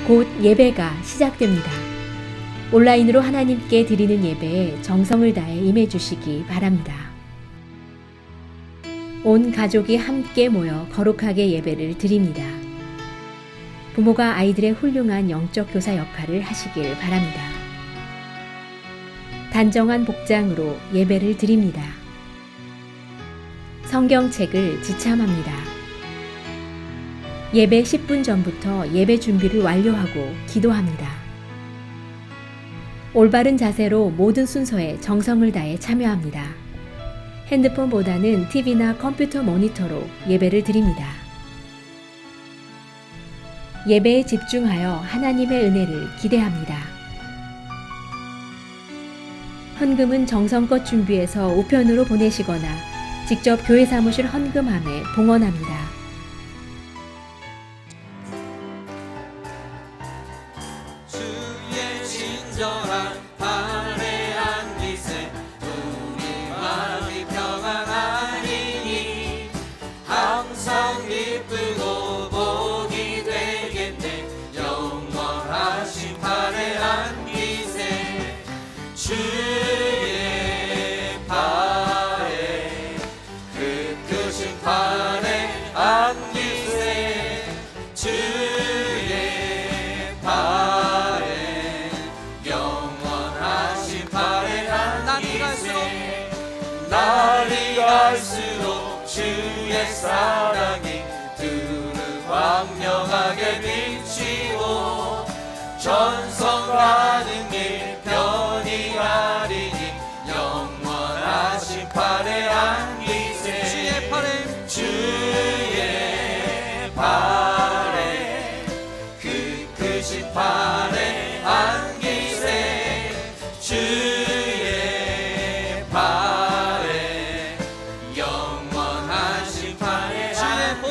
곧 예배가 시작됩니다. 온라인으로 하나님께 드리는 예배에 정성을 다해 임해 주시기 바랍니다. 온 가족이 함께 모여 거룩하게 예배를 드립니다. 부모가 아이들의 훌륭한 영적 교사 역할을 하시길 바랍니다. 단정한 복장으로 예배를 드립니다. 성경책을 지참합니다. 예배 10분 전부터 예배 준비를 완료하고 기도합니다. 올바른 자세로 모든 순서에 정성을 다해 참여합니다. 핸드폰보다는 TV나 컴퓨터 모니터로 예배를 드립니다. 예배에 집중하여 하나님의 은혜를 기대합니다. 헌금은 정성껏 준비해서 우편으로 보내시거나 직접 교회 사무실 헌금함에 봉헌합니다. 주의 친절한 발레한 기세 우리 마음이 평안하리니 항상 기쁘고 복이 되겠네. 영원하신 발레한 기세 주의 발에 그 크신 발레한 기세 주의 발에 영원하신 발레한 기세 날이 갈수록 주의 사랑이 두루 광명하게 비치고 전성 가는 길 편히 가리니 영원하신 발레한 기세 주의 발에 주의 발에 그 크신 발레한 기세 주의 발에 영원하신 발레한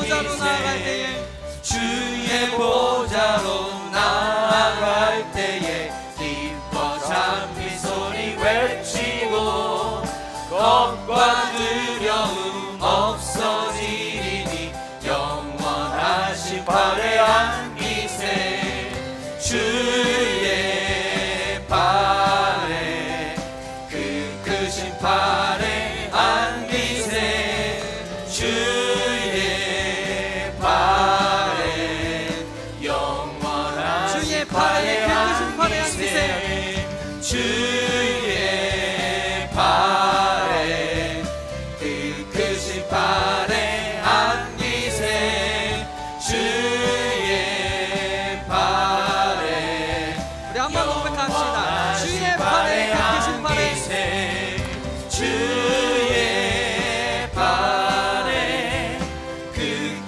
주의 보좌로 나아갈 때에 기뻐 잠비 소리 외치고 겁과 두려움 없어지리니 영원하신 발레한 기세 주의 발에 그 크신 발레한 기세 주의 발에 영원하신 주의 발에 그 크신 발레한 기세 주의 발에 그 크신 발레한 기세 주의 발에 우리 한번 고백합시다. 주의 발에 그 크신 발레 주의 발에 그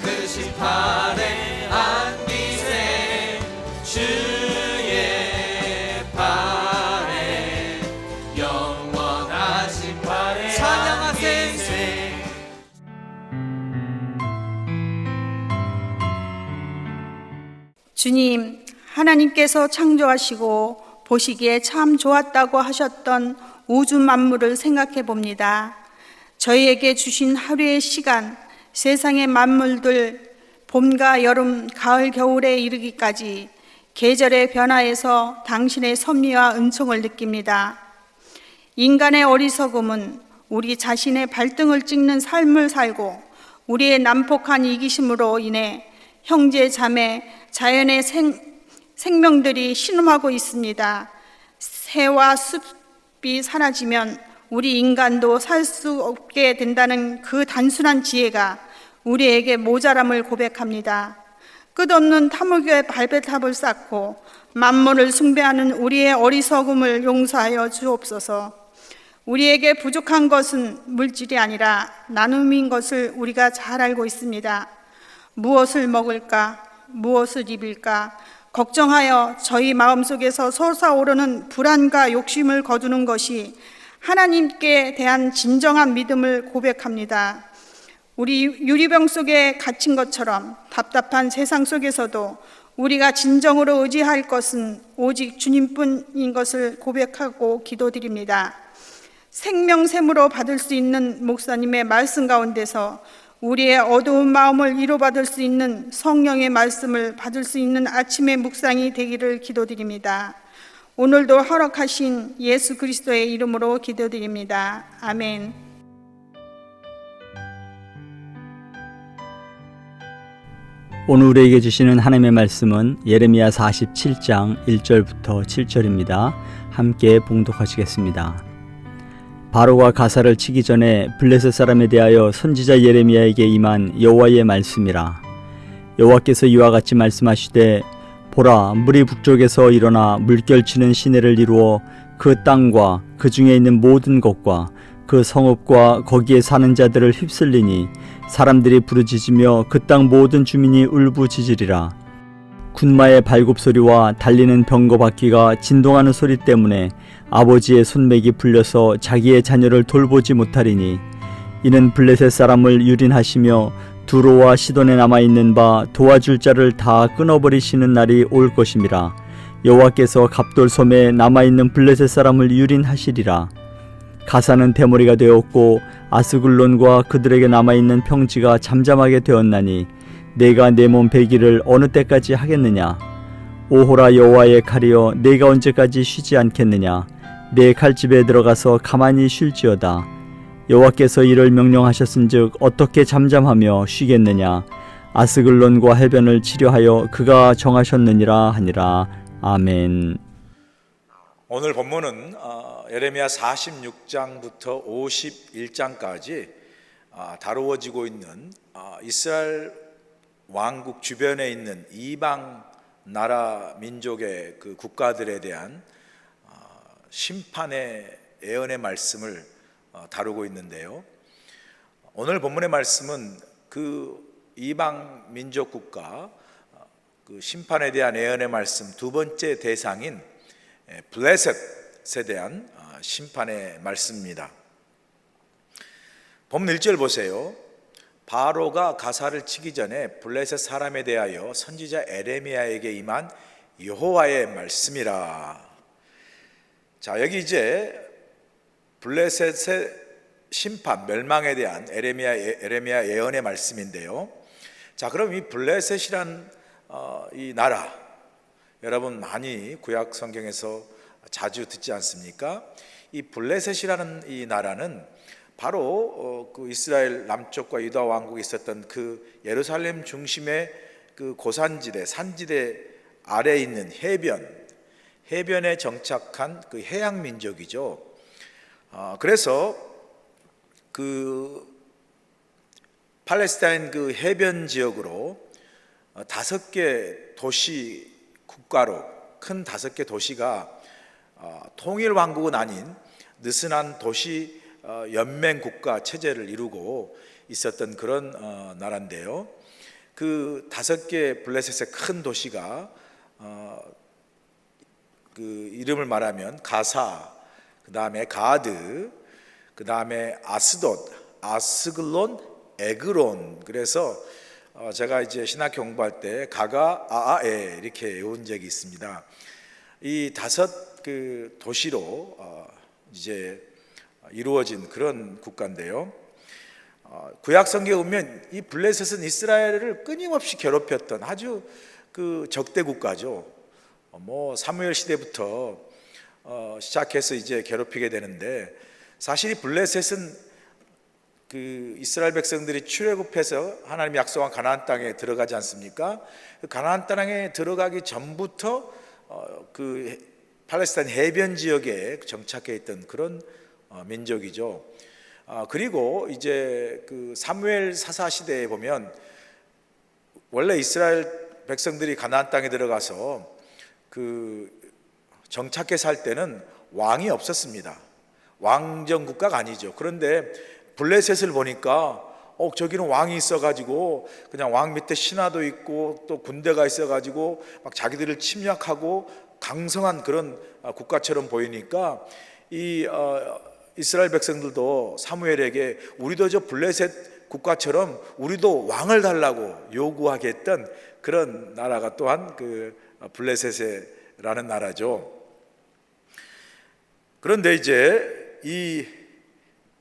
크신 발레한 기세 주의 발에 영원하신 발레 찬양하세. 주님, 하나님께서 창조하시고 보시기에 참 좋았다고 하셨던 우주 만물을 생각해 봅니다. 저희에게 주신 하루의 시간, 세상의 만물들, 봄과 여름, 가을, 겨울에 이르기까지 계절의 변화에서 당신의 섭리와 은총을 느낍니다. 인간의 어리석음은 우리 자신의 발등을 찍는 삶을 살고 우리의 난폭한 이기심으로 인해 형제, 자매, 자연의 생명들이 신음하고 있습니다. 새와 숲이 사라지면 우리 인간도 살 수 없게 된다는 그 단순한 지혜가 우리에게 모자람을 고백합니다. 끝없는 탐욕의 발베탑을 쌓고 만물을 숭배하는 우리의 어리석음을 용서하여 주옵소서. 우리에게 부족한 것은 물질이 아니라 나눔인 것을 우리가 잘 알고 있습니다. 무엇을 먹을까, 무엇을 입을까 걱정하여 저희 마음속에서 솟아오르는 불안과 욕심을 거두는 것이 하나님께 대한 진정한 믿음을 고백합니다. 우리 유리병 속에 갇힌 것처럼 답답한 세상 속에서도 우리가 진정으로 의지할 것은 오직 주님뿐인 것을 고백하고 기도드립니다. 생명샘으로 받을 수 있는 목사님의 말씀 가운데서 우리의 어두운 마음을 위로받을 수 있는 성령의 말씀을 받을 수 있는 아침의 묵상이 되기를 기도드립니다. 오늘도 허락하신 예수 그리스도의 이름으로 기도드립니다. 아멘. 오늘 우리에게 주시는 하나님의 말씀은 예레미야 47장 1절부터 7절입니다. 함께 봉독하시겠습니다. 바로가 가사를 치기 전에 블레셋 사람에 대하여 선지자 예레미야에게 임한 여호와의 말씀이라. 여호와께서 이와 같이 말씀하시되 보라, 물이 북쪽에서 일어나 물결치는 시내를 이루어 그 땅과 그 중에 있는 모든 것과 그 성읍과 거기에 사는 자들을 휩쓸리니 사람들이 부르짖으며 그 땅 모든 주민이 울부짖으리라. 군마의 발굽소리와 달리는 병거 바퀴가 진동하는 소리 때문에 아버지의 손맥이 풀려서 자기의 자녀를 돌보지 못하리니 이는 블레셋 사람을 유린하시며 두로와 시돈에 남아있는 바 도와줄 자를 다 끊어버리시는 날이 올 것임이라. 여호와께서 갑돌섬에 남아있는 블레셋 사람을 유린하시리라. 가사는 대머리가 되었고 아스글론과 그들에게 남아있는 평지가 잠잠하게 되었나니 내가 내 몸 배기를 어느 때까지 하겠느냐? 오호라 여호와의 칼이여, 내가 언제까지 쉬지 않겠느냐? 내 칼집에 들어가서 가만히 쉴지어다. 여호와께서 이를 명령하셨은즉 어떻게 잠잠하며 쉬겠느냐? 아스글론과 해변을 치료하여 그가 정하셨느니라 하니라. 아멘. 오늘 본문은 예레미야 46장부터 51장까지 다루어지고 있는 이스라엘 왕국 주변에 있는 이방 나라 민족의 그 국가들에 대한 심판의 예언의 말씀을 다루고 있는데요. 오늘 본문의 말씀은 그 이방 민족 국가 그 심판에 대한 예언의 말씀 두 번째 대상인 블레셋에 대한 심판의 말씀입니다. 본문 1절 보세요. 바로가 가사를 치기 전에 블레셋 사람에 대하여 선지자 예레미야에게 임한 여호와의 말씀이라. 자, 여기 이제 블레셋의 심판, 멸망에 대한 예레미야 예언의 말씀인데요. 자, 그럼 이 블레셋이란 이 나라, 여러분 많이 구약 성경에서 자주 듣지 않습니까? 이 블레셋이라는 이 나라는 바로 그 이스라엘 남쪽과 유다 왕국에 있었던 그 예루살렘 중심의 그 고산지대, 산지대 아래에 있는 해변에 정착한 그 해양 민족이죠. 그래서 그 팔레스타인 그 해변 지역으로 5개 도시 국가로 큰 5개 도시가 통일 왕국은 아닌 느슨한 도시 연맹 국가 체제를 이루고 있었던 그런 나라인데요. 그 5개 블레셋의 큰 도시가 그 이름을 말하면 가사, 그 다음에 가드, 그 다음에 아스돗, 아스글론, 에그론. 그래서 제가 이제 신학 공부할 때 가가 아아에 이렇게 외운 적이 있습니다. 이 5 그 도시로 이제 이루어진 그런 국가인데요. 구약 성경에 보면 이 블레셋은 이스라엘을 끊임없이 괴롭혔던 아주 그 적대 국가죠. 뭐 사무엘 시대부터 시작해서 이제 괴롭히게 되는데, 사실 이 블레셋은 그 이스라엘 백성들이 출애굽해서 하나님이 약속한 가나안 땅에 들어가지 않습니까? 그 가나안 땅에 들어가기 전부터 그 팔레스타인 해변 지역에 정착해 있던 그런 민족이죠. 그리고 이제 그 사무엘 사사 시대에 보면 원래 이스라엘 백성들이 가나안 땅에 들어가서 그 정착해 살 때는 왕이 없었습니다. 왕정 국가가 아니죠. 그런데 블레셋을 보니까 저기는 왕이 있어가지고 그냥 왕 밑에 신하도 있고 또 군대가 있어가지고 막 자기들을 침략하고 강성한 그런 국가처럼 보이니까 이 이스라엘 백성들도 사무엘에게 우리도 저 블레셋 국가처럼 우리도 왕을 달라고 요구하게 했던 그런 나라가 또한 그 블레셋이라는 나라죠. 그런데 이제 이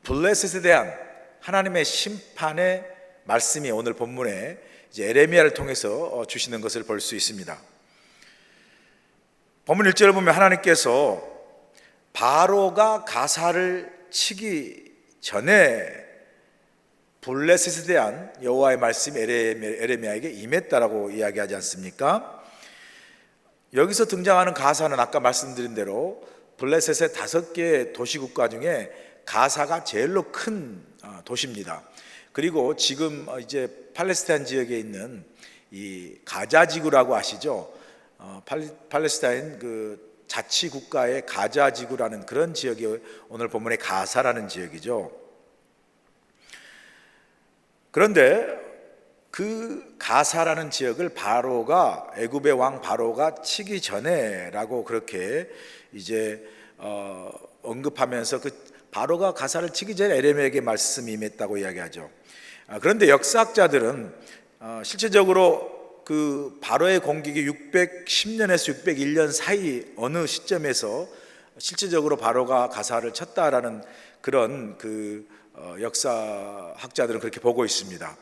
블레셋에 대한 하나님의 심판의 말씀이 오늘 본문에 이제 에레미야를 통해서 주시는 것을 볼 수 있습니다. 본문 1절을 보면 하나님께서 바로가 가사를 치기 전에 블레셋에 대한 여호와의 말씀이 에레미야에게 임했다라고 이야기하지 않습니까? 여기서 등장하는 가사는 아까 말씀드린 대로 블레셋의 5개의 도시국가 중에 가사가 제일로 큰 도시입니다. 그리고 지금 이제 팔레스타인 지역에 있는 이 가자 지구라고 아시죠? 팔레스타인 그 자치 국가의 가자 지구라는 그런 지역이 오늘 본문의 가사라는 지역이죠. 그런데 그 가사라는 지역을 바로가 애굽의 왕 바로가 치기 전에라고 그렇게 이제 언급하면서 그 바로가 가사를 치기 전에 에레미야에게 말씀이 임했다고 이야기하죠. 그런데 역사학자들은 실제적으로 그 바로의 공격이 610년에서 601년 사이 어느 시점에서 실제적으로 바로가 가사를 쳤다라는 그런 그 역사학자들은 그렇게 보고 있습니다.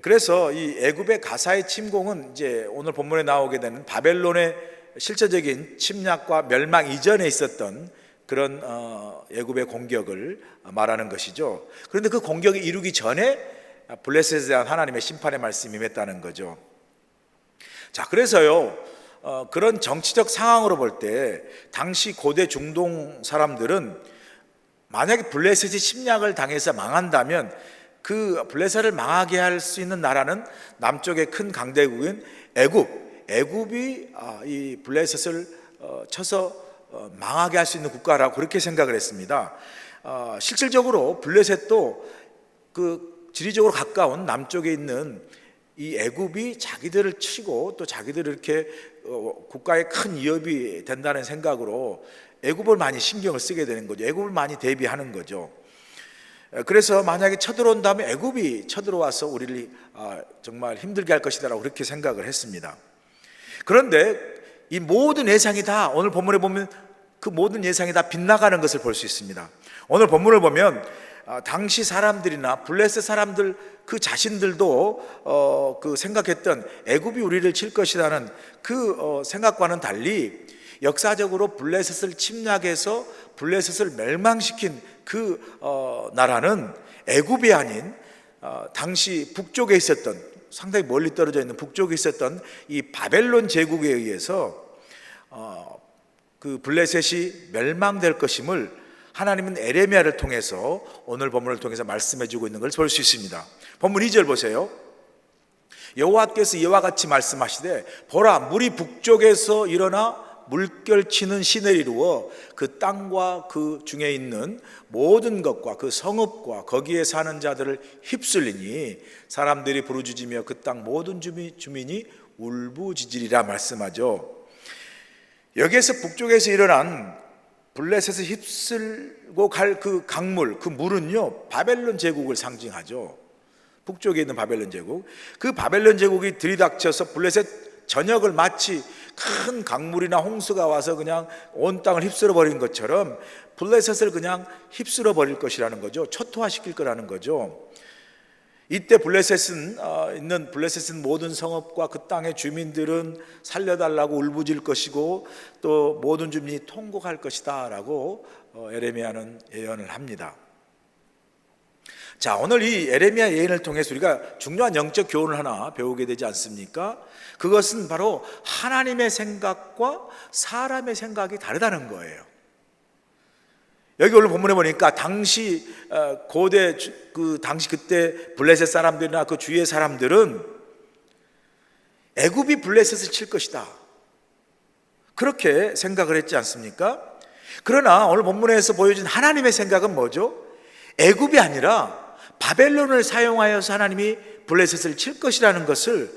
그래서 이 애굽의 가사의 침공은 이제 오늘 본문에 나오게 되는 바벨론의 실제적인 침략과 멸망 이전에 있었던 그런 애굽의 공격을 말하는 것이죠. 그런데 그 공격이 이루기 전에 블레셋에 대한 하나님의 심판의 말씀이 임했다는 거죠. 자, 그래서요 그런 정치적 상황으로 볼 때 당시 고대 중동 사람들은 만약에 블레셋이 침략을 당해서 망한다면 그 블레셋을 망하게 할 수 있는 나라는 남쪽의 큰 강대국인 애굽이 이 블레셋을 쳐서 망하게 할 수 있는 국가라고 그렇게 생각을 했습니다. 실질적으로 블레셋도 그 지리적으로 가까운 남쪽에 있는 이 애굽이 자기들을 치고 또 자기들을 이렇게 국가에 큰 위협이 된다는 생각으로 애굽을 많이 신경을 쓰게 되는 거죠. 애굽을 많이 대비하는 거죠. 그래서 만약에 쳐들어온다면 애굽이 쳐들어와서 우리를 정말 힘들게 할 것이다라고 그렇게 생각을 했습니다. 그런데 이 모든 예상이 다 오늘 본문에 보면 그 모든 예상이 다 빗나가는 것을 볼 수 있습니다. 오늘 본문을 보면 당시 사람들이나 블레셋 사람들 그 자신들도 그 생각했던 애굽이 우리를 칠 것이라는 그 생각과는 달리 역사적으로 블레셋을 침략해서 블레셋을 멸망시킨 그 나라는 애굽이 아닌 당시 북쪽에 있었던 상당히 멀리 떨어져 있는 북쪽에 있었던 이 바벨론 제국에 의해서 그 블레셋이 멸망될 것임을 하나님은 에레미야를 통해서 오늘 본문을 통해서 말씀해 주고 있는 걸 볼 수 있습니다. 본문 2절 보세요. 여호와께서 이와 같이 말씀하시되 보라 물이 북쪽에서 일어나 물결치는 시내를 이루어 그 땅과 그 중에 있는 모든 것과 그 성읍과 거기에 사는 자들을 휩쓸리니 사람들이 부르짖으며 그 땅 모든 주민이 울부짖으리라 말씀하죠. 여기에서 북쪽에서 일어난 블레셋을 휩쓸고 갈 그 강물, 그 물은요 바벨론 제국을 상징하죠. 북쪽에 있는 바벨론 제국, 그 바벨론 제국이 들이닥쳐서 블레셋 전역을 마치 큰 강물이나 홍수가 와서 그냥 온 땅을 휩쓸어 버린 것처럼 블레셋을 그냥 휩쓸어 버릴 것이라는 거죠. 초토화시킬 거라는 거죠. 이때 블레셋은 모든 성읍과 그 땅의 주민들은 살려달라고 울부짖을 것이고 또 모든 주민이 통곡할 것이다 라고 에레미야는 예언을 합니다. 자, 오늘 이 에레미야 예언을 통해서 우리가 중요한 영적 교훈을 하나 배우게 되지 않습니까? 그것은 바로 하나님의 생각과 사람의 생각이 다르다는 거예요. 여기 오늘 본문에 보니까 당시 고대 당시 그때 블레셋 사람들이나 그 주위의 사람들은 애굽이 블레셋을 칠 것이다 그렇게 생각을 했지 않습니까? 그러나 오늘 본문에서 보여준 하나님의 생각은 뭐죠? 애굽이 아니라 바벨론을 사용하여서 하나님이 블레셋을 칠 것이라는 것을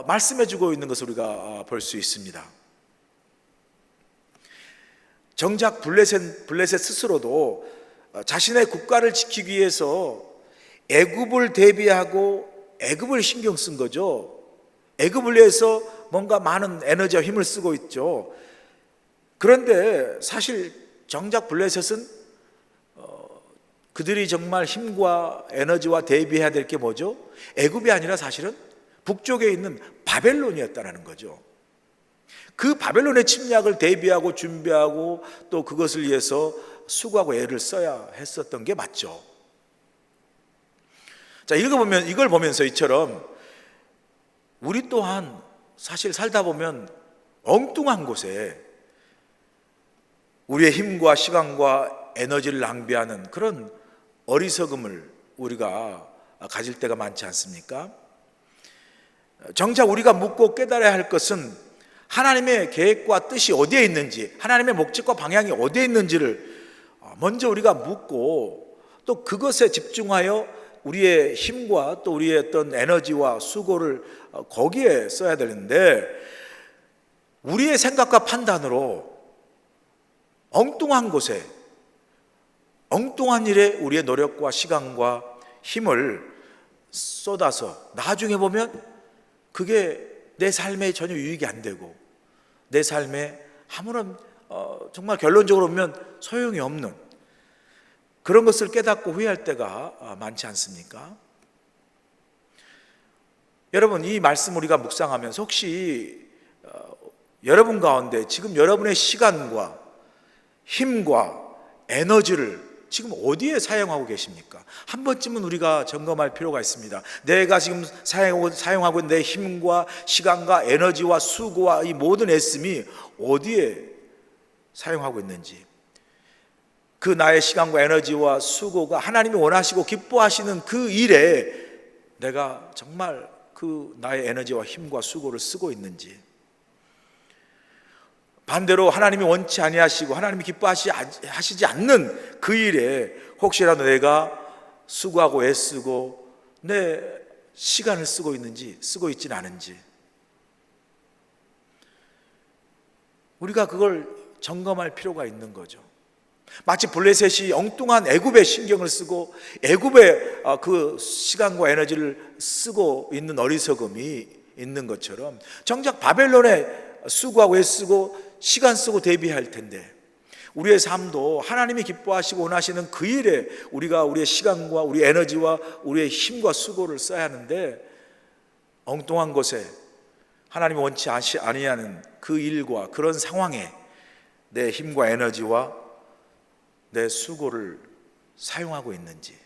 말씀해 주고 있는 것을 우리가 볼 수 있습니다. 정작 블레셋 스스로도 자신의 국가를 지키기 위해서 애굽을 대비하고 애굽을 신경 쓴 거죠. 애굽을 위해서 뭔가 많은 에너지와 힘을 쓰고 있죠. 그런데 사실 정작 블레셋은 그들이 정말 힘과 에너지와 대비해야 될 게 뭐죠? 애굽이 아니라 사실은 북쪽에 있는 바벨론이었다는 거죠. 그 바벨론의 침략을 대비하고 준비하고 또 그것을 위해서 수고하고 애를 써야 했었던 게 맞죠. 자, 이걸 보면서 이처럼 우리 또한 사실 살다 보면 엉뚱한 곳에 우리의 힘과 시간과 에너지를 낭비하는 그런 어리석음을 우리가 가질 때가 많지 않습니까? 정작 우리가 묻고 깨달아야 할 것은 하나님의 계획과 뜻이 어디에 있는지, 하나님의 목적과 방향이 어디에 있는지를 먼저 우리가 묻고 또 그것에 집중하여 우리의 힘과 또 우리의 어떤 에너지와 수고를 거기에 써야 되는데, 우리의 생각과 판단으로 엉뚱한 곳에 엉뚱한 일에 우리의 노력과 시간과 힘을 쏟아서 나중에 보면 그게 내 삶에 전혀 유익이 안 되고 내 삶에 아무런 정말 결론적으로 보면 소용이 없는 그런 것을 깨닫고 후회할 때가 많지 않습니까? 여러분, 이 말씀 우리가 묵상하면서 혹시 여러분 가운데 지금 여러분의 시간과 힘과 에너지를 지금 어디에 사용하고 계십니까? 한 번쯤은 우리가 점검할 필요가 있습니다. 내가 지금 사용하고 있는 내 힘과 시간과 에너지와 수고와 이 모든 애씀이 어디에 사용하고 있는지, 그 나의 시간과 에너지와 수고가 하나님이 원하시고 기뻐하시는 그 일에 내가 정말 그 나의 에너지와 힘과 수고를 쓰고 있는지, 반대로 하나님이 원치 아니하시고 하나님이 기뻐하시지 않는 그 일에 혹시라도 내가 수고하고 애쓰고 내 시간을 쓰고 있는지 쓰고 있지는 않은지, 우리가 그걸 점검할 필요가 있는 거죠. 마치 블레셋이 엉뚱한 애굽에 신경을 쓰고 애굽에 그 시간과 에너지를 쓰고 있는 어리석음이 있는 것처럼 정작 바벨론에 수고하고 애쓰고 시간 쓰고 대비할 텐데, 우리의 삶도 하나님이 기뻐하시고 원하시는 그 일에 우리가 우리의 시간과 우리 에너지와 우리의 힘과 수고를 써야 하는데, 엉뚱한 곳에 하나님이 원치 아니하는 그 일과 그런 상황에 내 힘과 에너지와 내 수고를 사용하고 있는지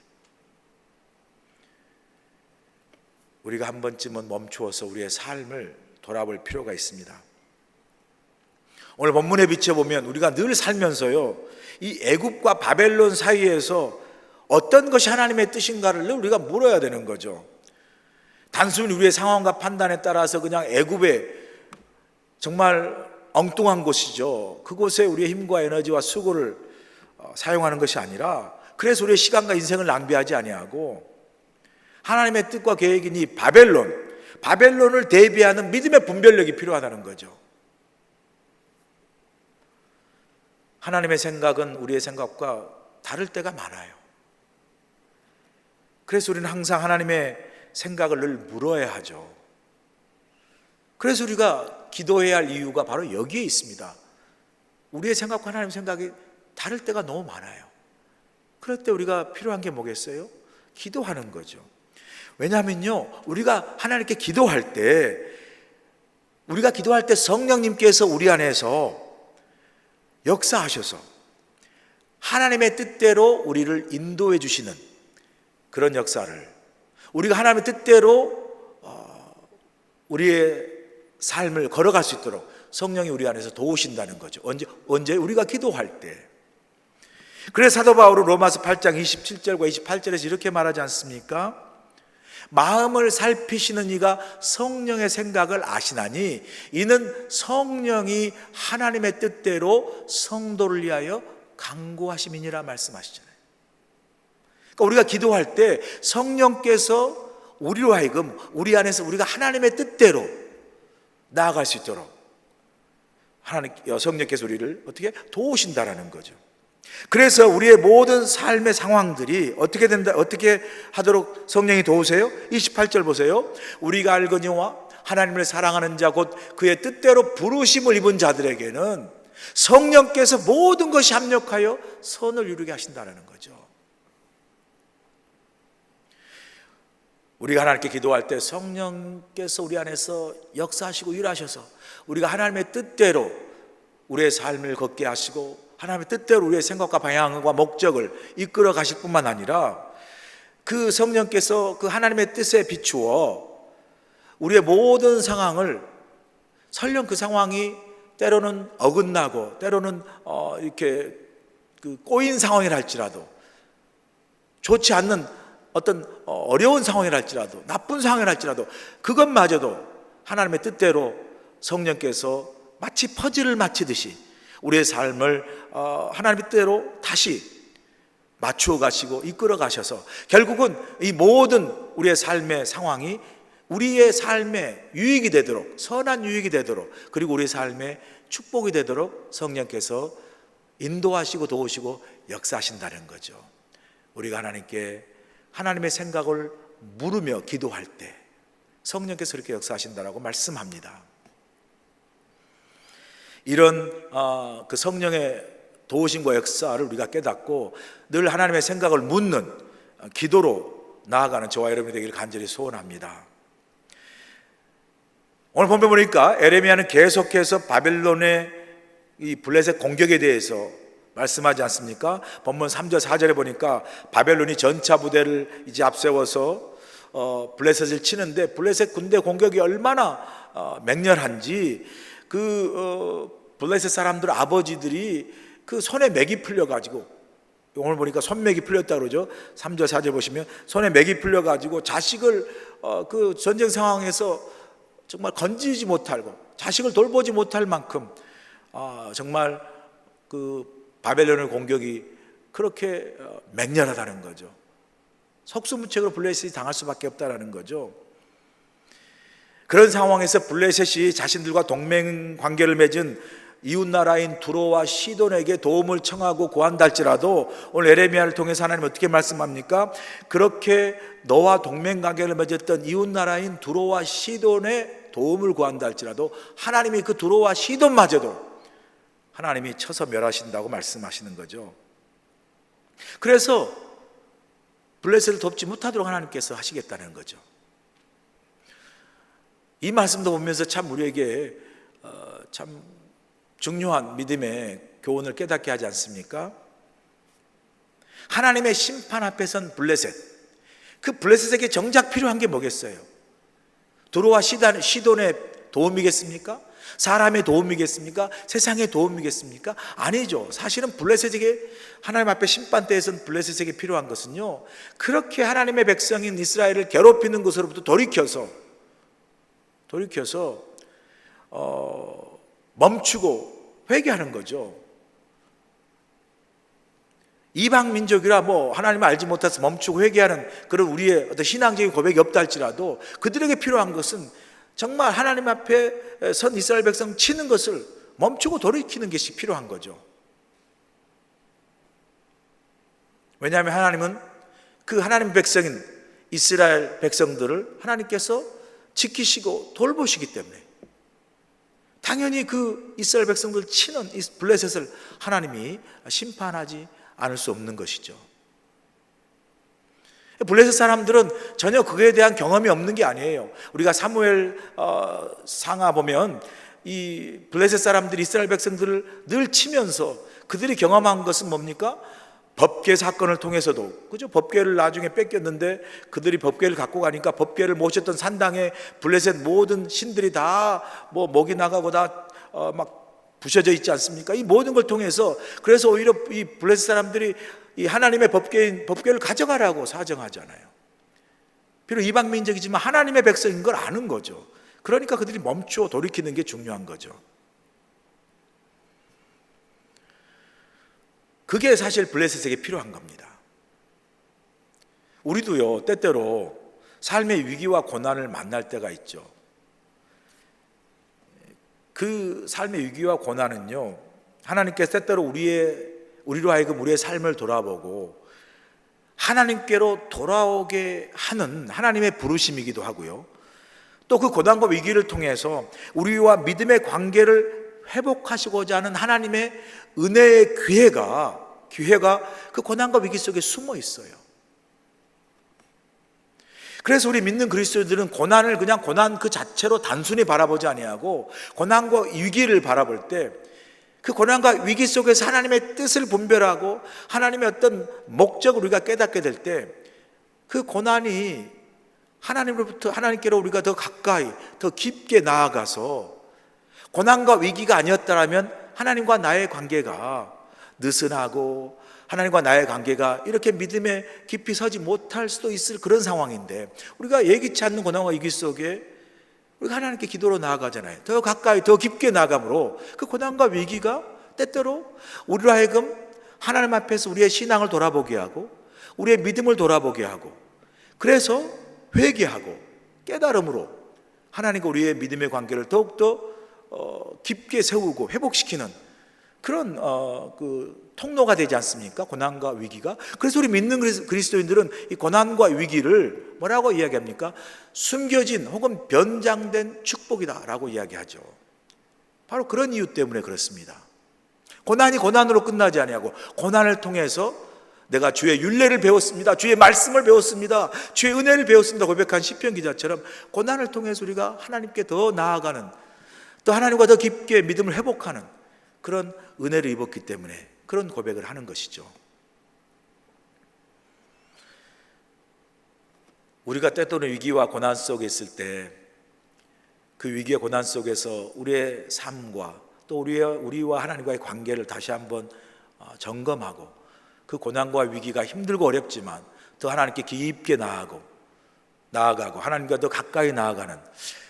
우리가 한 번쯤은 멈추어서 우리의 삶을 돌아볼 필요가 있습니다. 오늘 본문에 비춰보면 우리가 늘 살면서요, 이 애굽과 바벨론 사이에서 어떤 것이 하나님의 뜻인가를 우리가 물어야 되는 거죠. 단순히 우리의 상황과 판단에 따라서 그냥 애굽에 정말 엉뚱한 곳이죠, 그곳에 우리의 힘과 에너지와 수고를 사용하는 것이 아니라, 그래서 우리의 시간과 인생을 낭비하지 아니하고 하나님의 뜻과 계획인 이 바벨론을 대비하는 믿음의 분별력이 필요하다는 거죠. 하나님의 생각은 우리의 생각과 다를 때가 많아요. 그래서 우리는 항상 하나님의 생각을 늘 물어야 하죠. 그래서 우리가 기도해야 할 이유가 바로 여기에 있습니다. 우리의 생각과 하나님의 생각이 다를 때가 너무 많아요. 그럴 때 우리가 필요한 게 뭐겠어요? 기도하는 거죠. 왜냐하면요, 우리가 하나님께 기도할 때 성령님께서 우리 안에서 역사하셔서 하나님의 뜻대로 우리를 인도해 주시는 그런 역사를, 우리가 하나님의 뜻대로 우리의 삶을 걸어갈 수 있도록 성령이 우리 안에서 도우신다는 거죠. 언제? 우리가 기도할 때. 그래서 사도 바울은 로마서 8장 27절과 28절에서 이렇게 말하지 않습니까? 마음을 살피시는 이가 성령의 생각을 아시나니 이는 성령이 하나님의 뜻대로 성도를 위하여 간구하심이니라 말씀하시잖아요. 그러니까 우리가 기도할 때 성령께서 우리로 하여금 우리 안에서 우리가 하나님의 뜻대로 나아갈 수 있도록 성령께서 우리를 어떻게 도우신다라는 거죠. 그래서 우리의 모든 삶의 상황들이 어떻게 하도록 성령이 도우세요? 28절 보세요. 우리가 알거니와 하나님을 사랑하는 자 곧 그의 뜻대로 부르심을 입은 자들에게는 성령께서 모든 것이 합력하여 선을 이루게 하신다는 거죠. 우리가 하나님께 기도할 때 성령께서 우리 안에서 역사하시고 일하셔서 우리가 하나님의 뜻대로 우리의 삶을 걷게 하시고 하나님의 뜻대로 우리의 생각과 방향과 목적을 이끌어 가실 뿐만 아니라 그 성령께서 그 하나님의 뜻에 비추어 우리의 모든 상황을, 설령 그 상황이 때로는 어긋나고 때로는 이렇게 그 꼬인 상황이라 할지라도, 좋지 않는 어떤 어려운 상황이라 할지라도, 나쁜 상황이라 할지라도 그것마저도 하나님의 뜻대로 성령께서 마치 퍼즐을 맞추듯이 우리의 삶을 하나님의 뜻대로 다시 맞추어 가시고 이끌어 가셔서 결국은 이 모든 우리의 삶의 상황이 우리의 삶에 유익이 되도록, 선한 유익이 되도록, 그리고 우리의 삶에 축복이 되도록 성령께서 인도하시고 도우시고 역사하신다는 거죠. 우리가 하나님께 하나님의 생각을 물으며 기도할 때 성령께서 그렇게 역사하신다라고 말씀합니다. 이런 그 성령의 도우심과 역사를 우리가 깨닫고 늘 하나님의 생각을 묻는 기도로 나아가는 저와 여러분이 되기를 간절히 소원합니다. 오늘 본문 보니까 에레미야는 계속해서 바벨론의 이 블레셋 공격에 대해서 말씀하지 않습니까? 본문 3절 4절에 보니까 바벨론이 전차 부대를 이제 앞세워서 블레셋을 치는데 블레셋 군대 공격이 얼마나 맹렬한지 블레셋 사람들 아버지들이 그 손에 맥이 풀려가지고, 오늘 보니까 손맥이 풀렸다 그러죠. 3절 4절 보시면 손에 맥이 풀려가지고 자식을 그 전쟁 상황에서 정말 건지지 못하고 자식을 돌보지 못할 만큼 정말 그 바벨론의 공격이 그렇게 맹렬하다는 거죠. 속수무책으로 블레셋이 당할 수밖에 없다는 거죠. 그런 상황에서 블레셋이 자신들과 동맹 관계를 맺은 이웃나라인 두로와 시돈에게 도움을 청하고 구한다 할지라도 오늘 에레미야를 통해서 하나님 어떻게 말씀합니까? 그렇게 너와 동맹 관계를 맺었던 이웃나라인 두로와 시돈의 도움을 구한다 할지라도 하나님이 그 두로와 시돈마저도 하나님이 쳐서 멸하신다고 말씀하시는 거죠. 그래서 블레셋을 돕지 못하도록 하나님께서 하시겠다는 거죠. 이 말씀도 보면서 참 우리에게 참 중요한 믿음의 교훈을 깨닫게 하지 않습니까? 하나님의 심판 앞에 선 블레셋, 그 블레셋에게 정작 필요한 게 뭐겠어요? 두로와 시돈의 도움이겠습니까? 사람의 도움이겠습니까? 세상의 도움이겠습니까? 아니죠. 사실은 블레셋에게, 하나님 앞에 심판 때에 선 블레셋에게 필요한 것은요, 그렇게 하나님의 백성인 이스라엘을 괴롭히는 것으로부터 돌이켜서 멈추고 회개하는 거죠. 이방 민족이라 하나님을 알지 못해서 멈추고 회개하는 그런 우리의 어떤 신앙적인 고백이 없다 할지라도 그들에게 필요한 것은 정말 하나님 앞에 선 이스라엘 백성 치는 것을 멈추고 돌이키는 것이 필요한 거죠. 왜냐하면 하나님은 그 하나님 백성인 이스라엘 백성들을 하나님께서 지키시고 돌보시기 때문에 당연히 그 이스라엘 백성들 치는 이 블레셋을 하나님이 심판하지 않을 수 없는 것이죠. 블레셋 사람들은 전혀 그에 대한 경험이 없는 게 아니에요. 우리가 사무엘 상하 보면 이 블레셋 사람들이 이스라엘 백성들을 늘 치면서 그들이 경험한 것은 뭡니까? 법궤 사건을 통해서도, 그죠? 법궤를 나중에 뺏겼는데 그들이 법궤를 갖고 가니까 법궤를 모셨던 산당에 블레셋 모든 신들이 다 목이 나가고 다 막 부셔져 있지 않습니까? 이 모든 걸 통해서, 그래서 오히려 이 블레셋 사람들이 이 하나님의 법궤를 가져가라고 사정하잖아요. 비록 이방 민족이지만 하나님의 백성인 걸 아는 거죠. 그러니까 그들이 멈추어 돌이키는 게 중요한 거죠. 그게 사실 블레셋에게 필요한 겁니다. 우리도요, 때때로 삶의 위기와 고난을 만날 때가 있죠. 그 삶의 위기와 고난은요, 하나님께서 때때로 우리로 하여금 우리의 삶을 돌아보고 하나님께로 돌아오게 하는 하나님의 부르심이기도 하고요, 또 그 고난과 위기를 통해서 우리와 믿음의 관계를 회복하시고자 하는 하나님의 은혜의 기회가 그 고난과 위기 속에 숨어 있어요. 그래서 우리 믿는 그리스도인들은 고난을 그냥 고난 그 자체로 단순히 바라보지 아니하고 고난과 위기를 바라볼 때 그 고난과 위기 속에서 하나님의 뜻을 분별하고 하나님의 어떤 목적을 우리가 깨닫게 될 때 그 고난이 하나님으로부터 하나님께로 우리가 더 가까이 더 깊게 나아가서 고난과 위기가 아니었다면 하나님과 나의 관계가 느슨하고 하나님과 나의 관계가 이렇게 믿음에 깊이 서지 못할 수도 있을 그런 상황인데, 우리가 예기치 않는 고난과 위기 속에 우리가 하나님께 기도로 나아가잖아요. 더 가까이 더 깊게 나아감으로 그 고난과 위기가 때때로 우리로 하여금 하나님 앞에서 우리의 신앙을 돌아보게 하고 우리의 믿음을 돌아보게 하고, 그래서 회개하고 깨달음으로 하나님과 우리의 믿음의 관계를 더욱더 깊게 세우고 회복시키는 그런 그 통로가 되지 않습니까? 고난과 위기가. 그래서 우리 믿는 그리스도인들은 이 고난과 위기를 뭐라고 이야기합니까? 숨겨진 혹은 변장된 축복이다라고 이야기하죠. 바로 그런 이유 때문에 그렇습니다. 고난이 고난으로 끝나지 아니하고 고난을 통해서 내가 주의 율례를 배웠습니다, 주의 말씀을 배웠습니다, 주의 은혜를 배웠습니다 고백한 시편 기자처럼 고난을 통해서 우리가 하나님께 더 나아가는, 또 하나님과 더 깊게 믿음을 회복하는 그런 은혜를 입었기 때문에 그런 고백을 하는 것이죠. 우리가 때때로 위기와 고난 속에 있을 때 그 위기와 고난 속에서 우리의 삶과 또 우리와 하나님과의 관계를 다시 한번 점검하고 그 고난과 위기가 힘들고 어렵지만 더 하나님께 깊게 나아가고 하나님과 더 가까이 나아가는,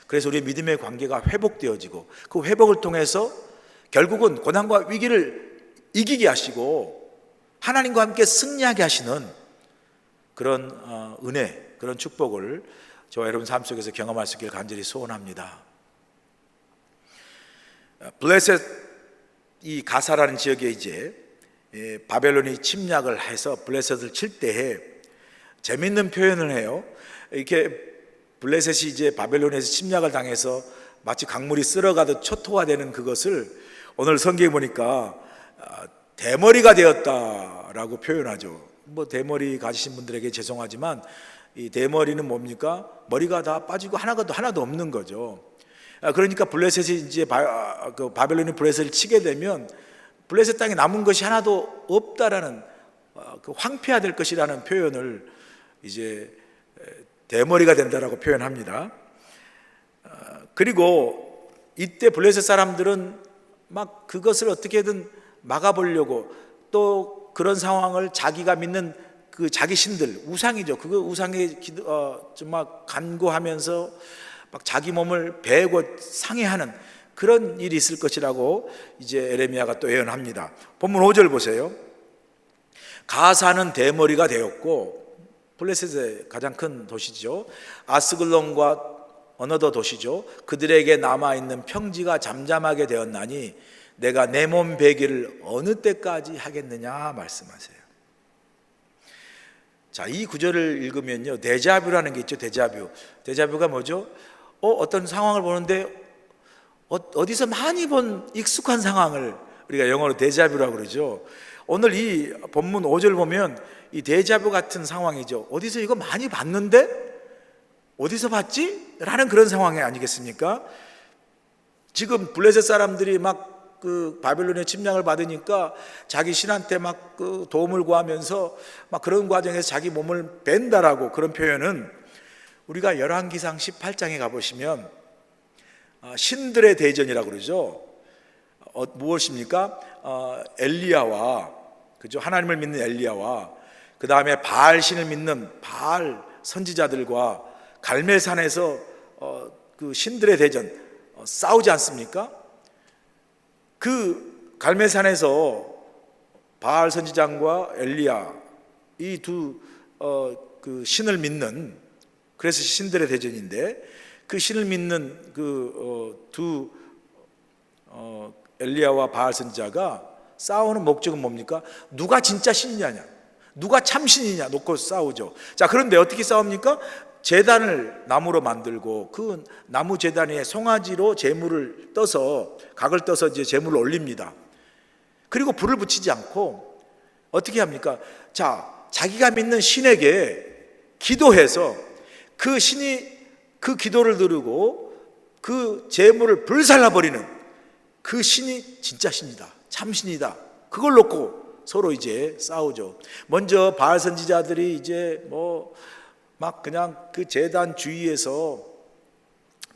그래서 우리의 믿음의 관계가 회복되어지고 그 회복을 통해서 결국은 고난과 위기를 이기게 하시고 하나님과 함께 승리하게 하시는 그런 은혜, 그런 축복을 저와 여러분 삶 속에서 경험할 수 있기를 간절히 소원합니다. 블레셋 이 가사라는 지역에 이제 바벨론이 침략을 해서 블레셋을 칠 때에 재밌는 표현을 해요. 이렇게 블레셋이 이제 바벨론에서 침략을 당해서 마치 강물이 쓸어가듯 초토화되는 그것을 오늘 성경에 보니까 대머리가 되었다라고 표현하죠. 뭐 대머리 가지신 분들에게 죄송하지만 이 대머리는 뭡니까? 머리가 다 빠지고 하나도 없는 거죠. 그러니까 블레셋이 이제 바벨론이 블레셋을 치게 되면 블레셋 땅에 남은 것이 하나도 없다라는 그 황폐화될 것이라는 표현을 이제 대머리가 된다라고 표현합니다. 그리고 이때 블레셋 사람들은 막 그것을 어떻게든 막아보려고 또 그런 상황을 자기가 믿는 그 자기 신들, 우상이죠. 그거 우상에 좀 막 간구하면서 막 자기 몸을 베고 상해하는 그런 일이 있을 것이라고 이제 에레미야가 또 예언합니다. 본문 5절 보세요. 가사는 대머리가 되었고, 블레셋의 가장 큰 도시죠. 아스글론과 어느 더 도시죠. 그들에게 남아있는 평지가 잠잠하게 되었나니 내가 내 몸 베기를 어느 때까지 하겠느냐 말씀하세요. 자, 이 구절을 읽으면요, 데자뷰라는 게 있죠. 데자뷰가 뭐죠? 어떤 상황을 보는데 어디서 많이 본 익숙한 상황을 우리가 영어로 데자뷰라고 그러죠. 오늘 이 본문 5절 보면 이 데자뷰 같은 상황이죠. 어디서 이거 많이 봤는데 어디서 봤지? 라는 그런 상황이 아니겠습니까? 지금 블레셋 사람들이 막 그 바벨론의 침략을 받으니까 자기 신한테 막 그 도움을 구하면서 막 그런 과정에서 자기 몸을 벤다라고, 그런 표현은 우리가 열왕기상 18장에 가보시면 신들의 대전이라고 그러죠. 무엇입니까? 엘리야와, 그죠? 하나님을 믿는 엘리야와 그 다음에 바알 신을 믿는 바알 선지자들과 갈멜산에서 그 신들의 대전 싸우지 않습니까? 그 갈멜산에서 바알 선지장과 엘리야 이 두 그 신을 믿는, 그래서 신들의 대전인데 그 신을 믿는 그 두 엘리야와 바알 선지자가 싸우는 목적은 뭡니까? 누가 진짜 신이냐, 누가 참 신이냐 놓고 싸우죠. 자, 그런데 어떻게 싸웁니까? 제단을 나무로 만들고 그 나무 제단 위에 송아지로 제물을 떠서, 각을 떠서 이제 제물을 올립니다. 그리고 불을 붙이지 않고 어떻게 합니까? 자, 자기가 믿는 신에게 기도해서 그 신이 그 기도를 들으고 그 재물을 불살라버리는 그 신이 진짜 신이다, 참신이다. 그걸 놓고 서로 이제 싸우죠. 먼저 바알 선지자들이 이제 막 그냥 그 제단 주위에서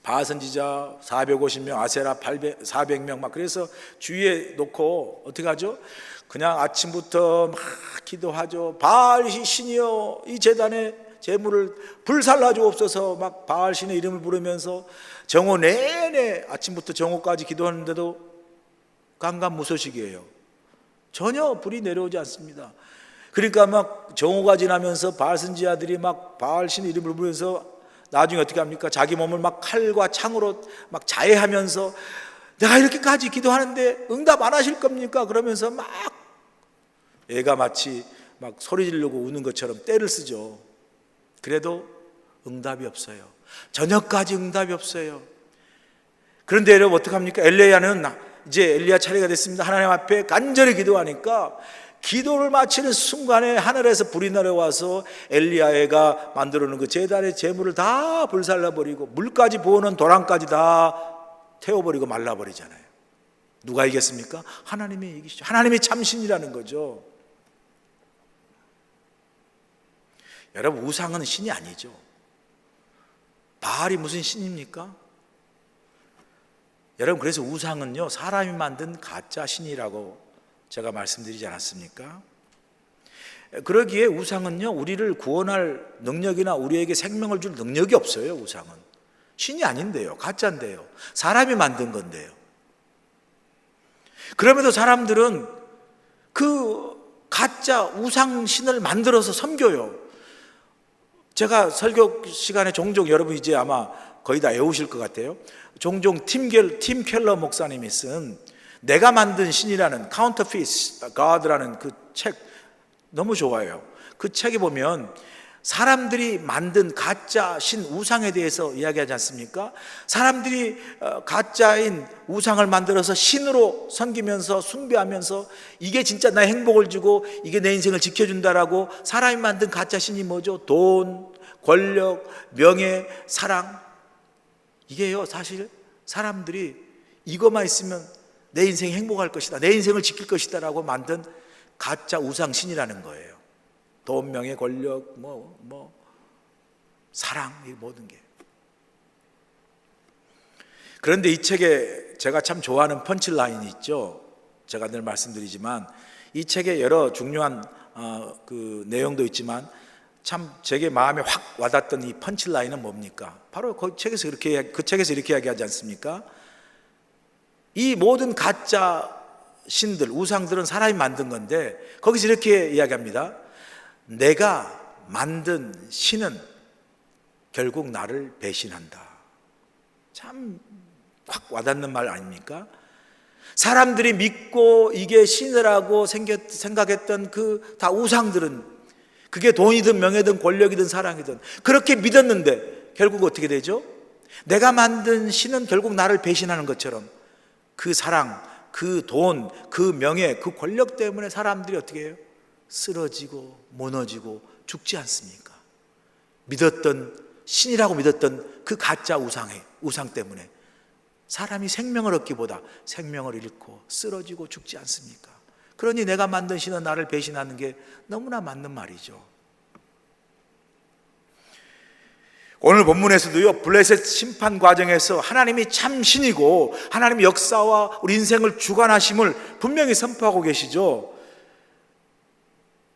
바알 선지자 450명, 아세라 400명 막 그래서 주위에 놓고 어떻게 하죠? 그냥 아침부터 막 기도하죠. 바알 신이여, 이 제단에 재물을 불살라 주옵소서. 막 바알 신의 이름을 부르면서 정오 내내 아침부터 정오까지 기도하는데도 깜깜무소식이에요. 전혀 불이 내려오지 않습니다. 그러니까 막 정오가 지나면서 바알 선지자들이 막 바알 신의 이름을 부르면서 나중에 어떻게 합니까? 자기 몸을 막 칼과 창으로 막 자해하면서 내가 이렇게까지 기도하는데 응답 안 하실 겁니까? 그러면서 막 애가 마치 막 소리 지르고 우는 것처럼 떼를 쓰죠. 그래도 응답이 없어요. 저녁까지 응답이 없어요. 그런데 여러분 어떡합니까? 엘리야는 이제 엘리야 차례가 됐습니다. 하나님 앞에 간절히 기도하니까 기도를 마치는 순간에 하늘에서 불이 내려와서 엘리야가 만들어 놓은 그 제단의 재물을 다 불살라버리고 물까지 부어놓은 도랑까지 다 태워버리고 말라버리잖아요. 누가 이겼습니까? 하나님이 이기시죠. 하나님이 참신이라는 거죠. 여러분, 우상은 신이 아니죠. 바알이 무슨 신입니까? 여러분, 그래서 우상은요, 사람이 만든 가짜 신이라고 제가 말씀드리지 않았습니까? 그러기에 우상은요, 우리를 구원할 능력이나 우리에게 생명을 줄 능력이 없어요. 우상은 신이 아닌데요, 가짜인데요, 사람이 만든 건데요. 그럼에도 사람들은 그 가짜 우상신을 만들어서 섬겨요. 제가 설교 시간에 종종, 여러분 이제 아마 거의 다 외우실 것 같아요. 종종 팀 켈러 목사님이 쓴 내가 만든 신이라는 Counterfeit God라는 그 책 너무 좋아요. 그 책에 보면 사람들이 만든 가짜 신 우상에 대해서 이야기하지 않습니까? 사람들이 가짜인 우상을 만들어서 신으로 섬기면서 숭배하면서 이게 진짜 나의 행복을 주고 이게 내 인생을 지켜준다라고 사람이 만든 가짜 신이 뭐죠? 돈, 권력, 명예, 사랑. 이게요, 사실 사람들이 이것만 있으면 내 인생이 행복할 것이다, 내 인생을 지킬 것이다 라고 만든 가짜 우상신이라는 거예요. 돈, 명예, 권력, 사랑, 이 모든 게. 그런데 이 책에 제가 참 좋아하는 펀치라인이 있죠. 제가 늘 말씀드리지만 이 책에 여러 중요한 그 내용도 있지만 참 제게 마음에 확 와닿던 이 펀치라인은 뭡니까? 바로 그 책에서 이렇게 이야기하지 않습니까? 이 모든 가짜 신들, 우상들은 사람이 만든 건데 거기서 이렇게 이야기합니다. 내가 만든 신은 결국 나를 배신한다. 참 확 와닿는 말 아닙니까? 사람들이 믿고 이게 신이라고 생각했던 그 다 우상들은, 그게 돈이든 명예든 권력이든 사랑이든 그렇게 믿었는데 결국 어떻게 되죠? 내가 만든 신은 결국 나를 배신하는 것처럼 그 사랑, 그 돈, 그 명예, 그 권력 때문에 사람들이 어떻게 해요? 쓰러지고 무너지고 죽지 않습니까? 믿었던, 신이라고 믿었던 그 가짜 우상 때문에 사람이 생명을 얻기보다 생명을 잃고 쓰러지고 죽지 않습니까? 그러니 내가 만든 신은 나를 배신하는 게 너무나 맞는 말이죠. 오늘 본문에서도요, 블레셋 심판 과정에서 하나님이 참 신이고 하나님의 역사와 우리 인생을 주관하심을 분명히 선포하고 계시죠.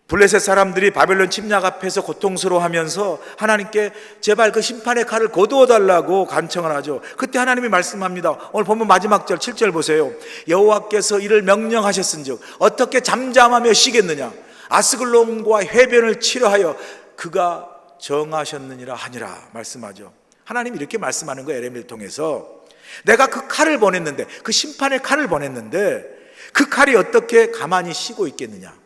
블레셋 사람들이 바벨론 침략 앞에서 고통스러워하면서 하나님께 제발 그 심판의 칼을 거두어 달라고 간청을 하죠. 그때 하나님이 말씀합니다. 오늘 본문 마지막 절 7절 보세요. 여호와께서 이를 명령하셨은즉 어떻게 잠잠하며 쉬겠느냐? 아스글론과 해변을 치러하여 그가 정하셨느니라 하니라 말씀하죠. 하나님이 이렇게 말씀하는 거예요. 예레미야를 통해서 내가 그 칼을 보냈는데, 그 심판의 칼을 보냈는데 그 칼이 어떻게 가만히 쉬고 있겠느냐?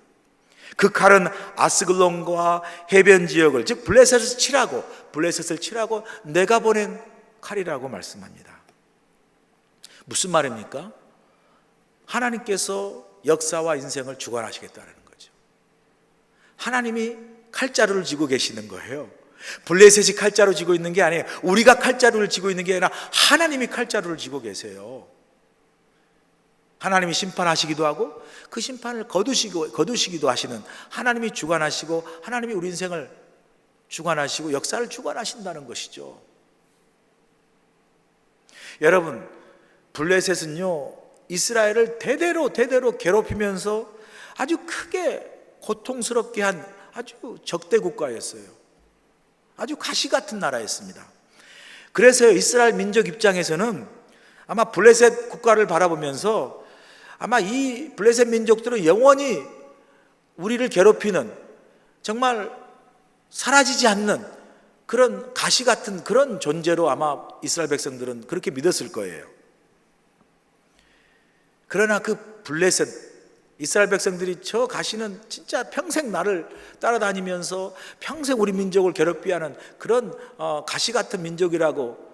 그 칼은 아스글론과 해변 지역을, 즉 블레셋을 치라고 내가 보낸 칼이라고 말씀합니다. 무슨 말입니까? 하나님께서 역사와 인생을 주관하시겠다는 거죠. 하나님이 칼자루를 쥐고 계시는 거예요. 블레셋이 칼자루 쥐고 있는 게 아니에요. 우리가 칼자루를 쥐고 있는 게 아니라 하나님이 칼자루를 쥐고 계세요. 하나님이 심판하시기도 하고 그 심판을 거두시기도 하시는 하나님이 주관하시고, 하나님이 우리 인생을 주관하시고 역사를 주관하신다는 것이죠. 여러분, 블레셋은요 이스라엘을 대대로 괴롭히면서 아주 크게 고통스럽게 한 아주 적대 국가였어요. 아주 가시 같은 나라였습니다. 그래서 이스라엘 민족 입장에서는 아마 블레셋 국가를 바라보면서 아마 이 블레셋 민족들은 영원히 우리를 괴롭히는, 정말 사라지지 않는 그런 가시 같은 그런 존재로 아마 이스라엘 백성들은 그렇게 믿었을 거예요. 그러나 그 블레셋 이스라엘 백성들이 저 가시는 진짜 평생 나를 따라다니면서 평생 우리 민족을 괴롭게 하는 그런 가시 같은 민족이라고,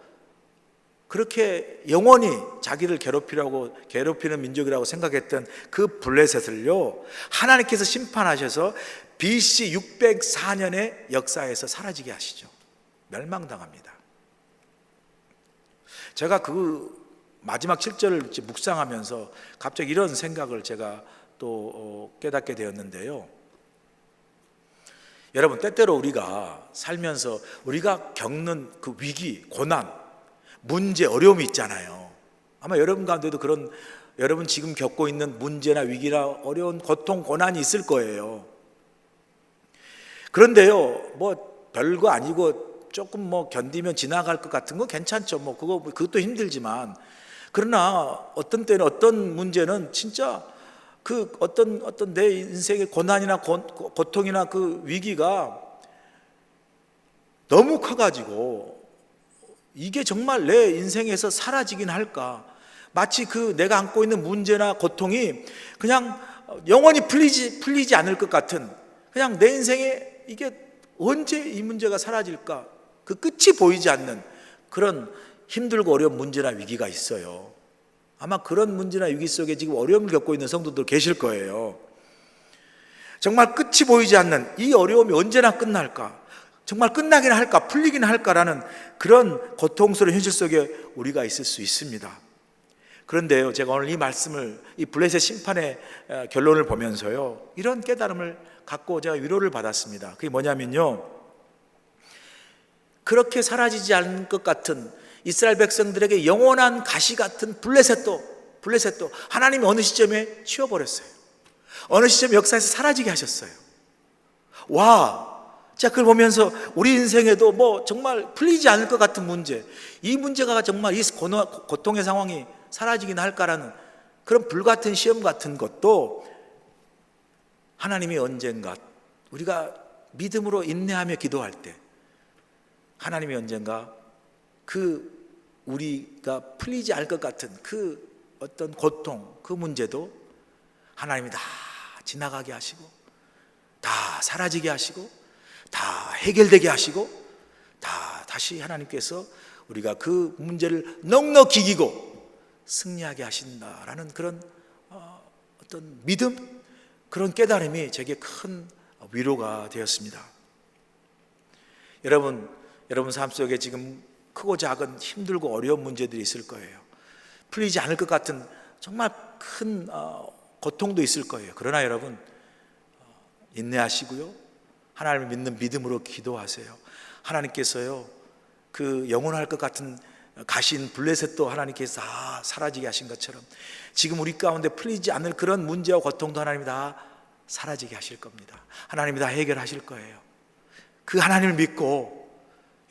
그렇게 영원히 자기를 괴롭히는 민족이라고 생각했던 그 블레셋을요 하나님께서 심판하셔서 BC 604년의 역사에서 사라지게 하시죠. 멸망당합니다. 제가 그 마지막 7절을 묵상하면서 갑자기 이런 생각을 제가 또 깨닫게 되었는데요. 여러분, 때때로 우리가 살면서 우리가 겪는 그 위기, 고난, 문제, 어려움이 있잖아요. 아마 여러분 가운데도 그런, 여러분 지금 겪고 있는 문제나 위기나 어려운 고통, 고난이 있을 거예요. 그런데요, 뭐 별거 아니고 조금 뭐 견디면 지나갈 것 같은 건 괜찮죠. 뭐 그것도 힘들지만, 그러나 어떤 때는 어떤 문제는 진짜 그 어떤 내 인생의 고난이나 고통이나 그 위기가 너무 커가지고 이게 정말 내 인생에서 사라지긴 할까? 마치 그 내가 안고 있는 문제나 고통이 그냥 영원히 풀리지 않을 것 같은, 그냥 내 인생에 이게 언제 이 문제가 사라질까? 그 끝이 보이지 않는 그런 힘들고 어려운 문제나 위기가 있어요. 아마 그런 문제나 위기 속에 지금 어려움을 겪고 있는 성도들 계실 거예요. 정말 끝이 보이지 않는 이 어려움이 언제나 끝날까? 정말 끝나긴 할까? 풀리긴 할까라는 그런 고통스러운 현실 속에 우리가 있을 수 있습니다. 그런데요, 제가 오늘 이 말씀을, 이 블레셋 심판의 결론을 보면서요 이런 깨달음을 갖고 제가 위로를 받았습니다. 그게 뭐냐면요, 그렇게 사라지지 않을 것 같은 이스라엘 백성들에게 영원한 가시 같은 블레셋도 하나님이 어느 시점에 치워버렸어요. 어느 시점에 역사에서 사라지게 하셨어요. 와, 자, 그걸 보면서 우리 인생에도 뭐 정말 풀리지 않을 것 같은 문제, 이 문제가 정말 이 고통의 상황이 사라지긴 할까라는 그런 불같은 시험 같은 것도 하나님이 언젠가 우리가 믿음으로 인내하며 기도할 때 하나님이 언젠가 그 우리가 풀리지 않을 것 같은 그 어떤 고통, 그 문제도 하나님이 다 지나가게 하시고 다 사라지게 하시고 다 해결되게 하시고 다 다시 하나님께서 우리가 그 문제를 넉넉히 이기고 승리하게 하신다라는 그런 어떤 믿음, 그런 깨달음이 제게 큰 위로가 되었습니다. 여러분 삶 속에 지금 크고 작은 힘들고 어려운 문제들이 있을 거예요. 풀리지 않을 것 같은 정말 큰 고통도 있을 거예요. 그러나 여러분 인내하시고요, 하나님을 믿는 믿음으로 기도하세요. 하나님께서요 그 영원할 것 같은 가신 블레셋도 하나님께서 다 사라지게 하신 것처럼 지금 우리 가운데 풀리지 않을 그런 문제와 고통도 하나님이 다 사라지게 하실 겁니다. 하나님이 다 해결하실 거예요. 그 하나님을 믿고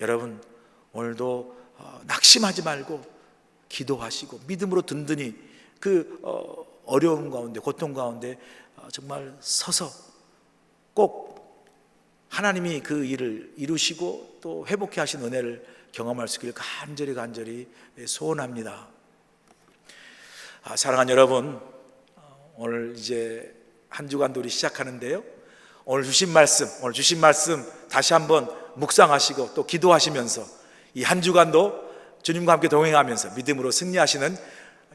여러분 오늘도 낙심하지 말고 기도하시고 믿음으로 든든히 그 어려움 가운데, 고통 가운데 정말 서서 꼭 하나님이 그 일을 이루시고 또 회복해 하신 은혜를 경험할 수 있기를 간절히 소원합니다. 사랑하는 여러분, 오늘 이제 한 주간도 우리 시작하는데요, 오늘 주신 말씀 다시 한번 묵상하시고 또 기도하시면서 이 한 주간도 주님과 함께 동행하면서 믿음으로 승리하시는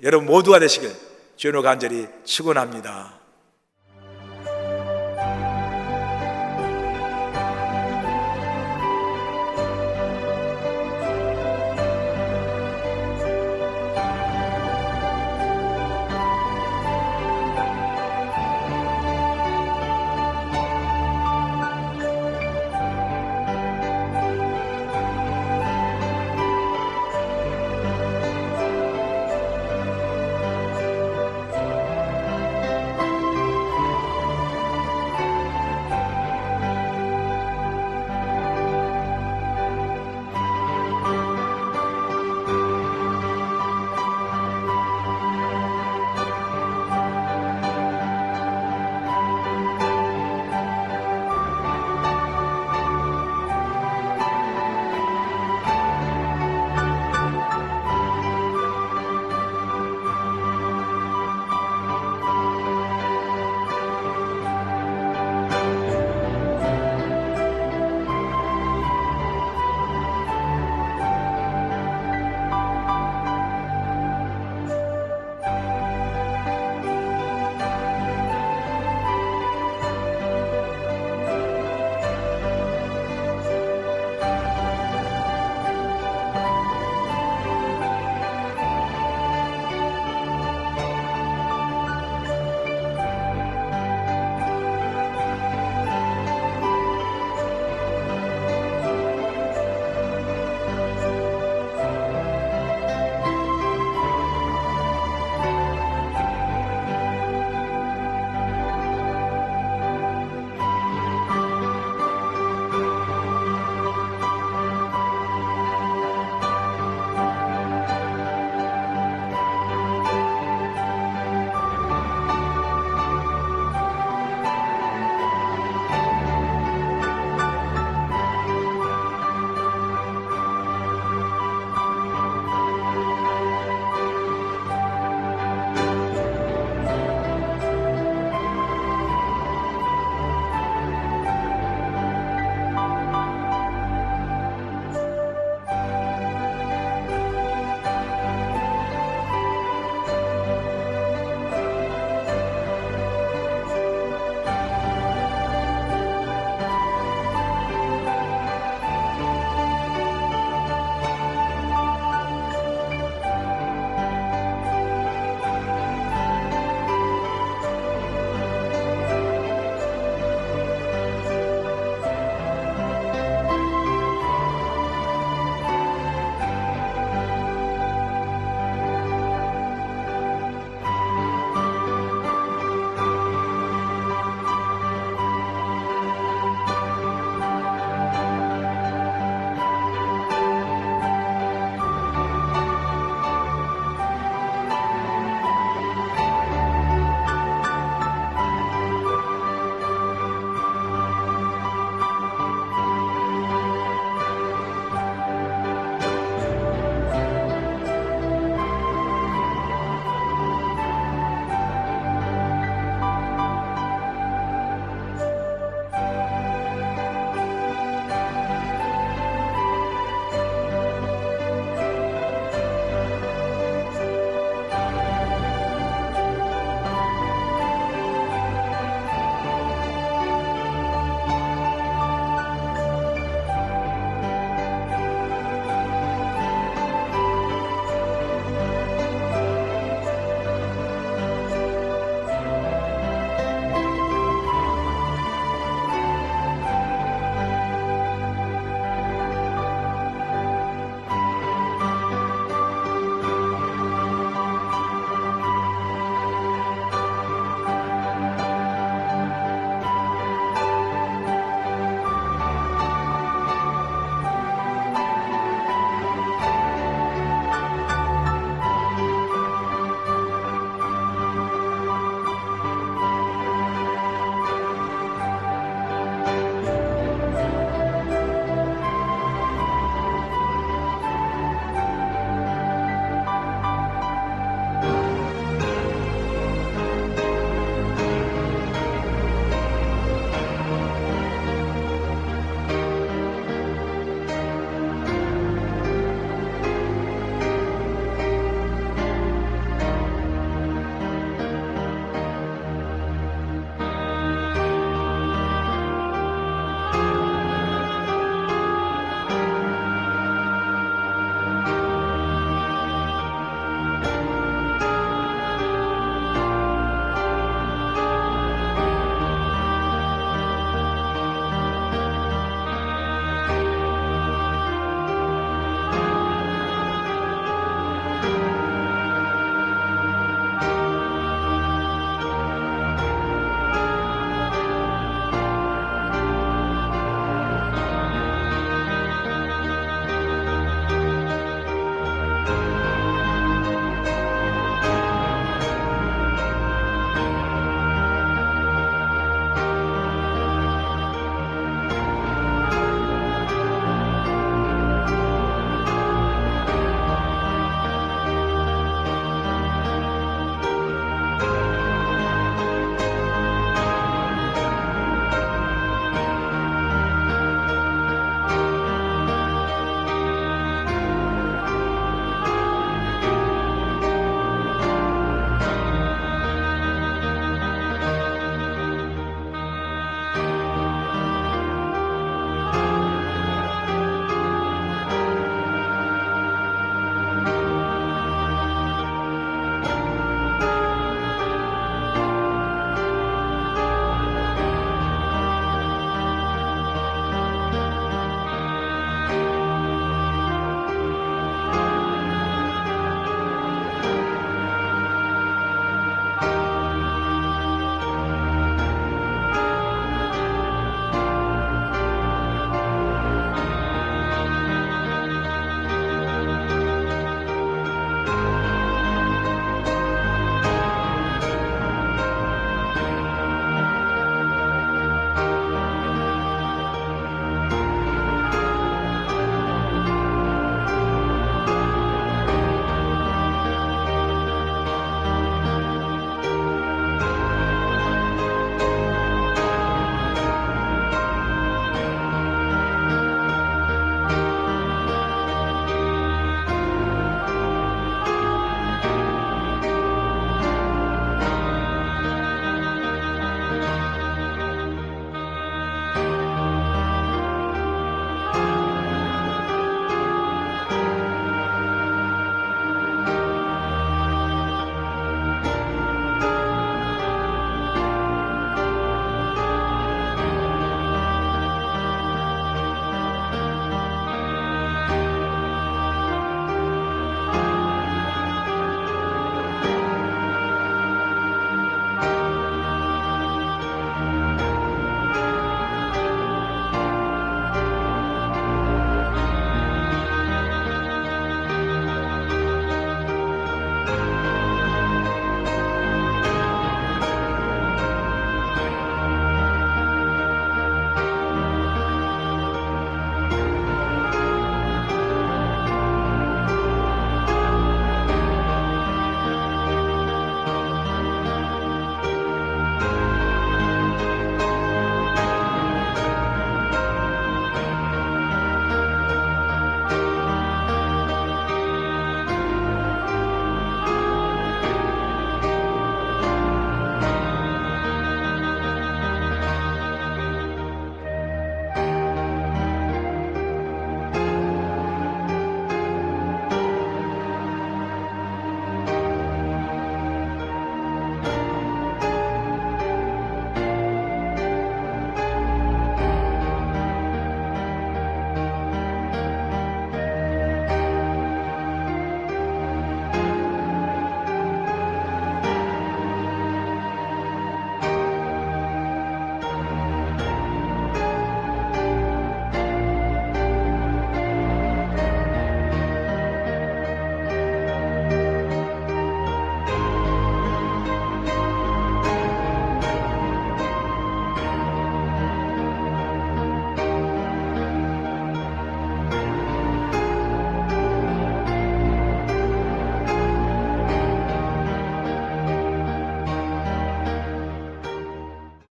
여러분 모두가 되시길 주님으로 간절히 축원합니다.